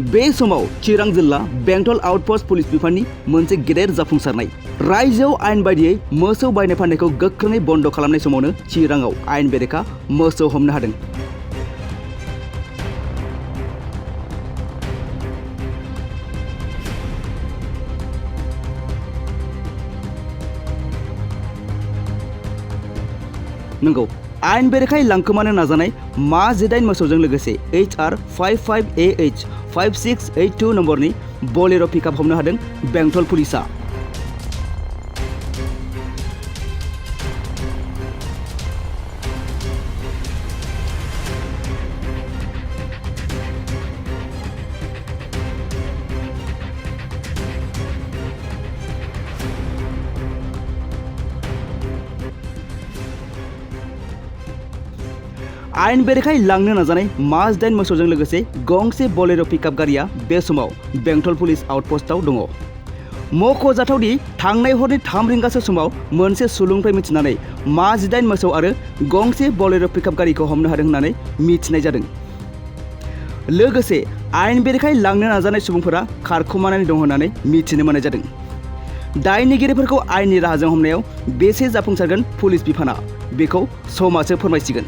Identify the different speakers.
Speaker 1: बे समाव चिरां जिल्ला बेंटल आउटपोस्ट पुलिस बिफाननि मोनसे गेदेर जाफुंसारनाय। रायजोआव आयेन बायदियै मोसौ बायनाय फाननायखौ गोख्रोङै बन्द खालामनाय समावनो चिराङाव आयेन बेरेखा मोसौ हमनो हादों। नंगौ, आयेन बेरेखायै लांखोमानो नाजानाय मा 9 मोसौजों लोगोसे HR55AH5682 नम्बरनि बोलेरो पिकआप हमनो हादों बेंटल पुलिसा। आयेन बेरेखायै लांनो नाजानाय मा 9 मोसौजों लोगोसे गंसे बोलेरो पिकआप गारिया बे समाव बेंटल पुलिस आउटपोस्टआव दङ। मख'जाथावदि थांनाय हरनि 3 रिंगासो समाव मोनसे सुलुंनिफ्राय मिथिनानै मा 9 मोसौ आरो गंसे बोलेरो पिकआप गारिखौ हमनो हादों होननानै मिथिनाय जादों। लोगोसे आयेन बेरेखायै लांनो नाजानाय सुबुंफोरा खारखुमानानै दं होननानै मिथिनो मोननाय जादों। दायनिगिरिफोरखौ आयेननि राहाजों हमनायाव बेसे जाफुंसारगोन पुलिस बिफाना बेखौ समासो फोरमायसिगोन।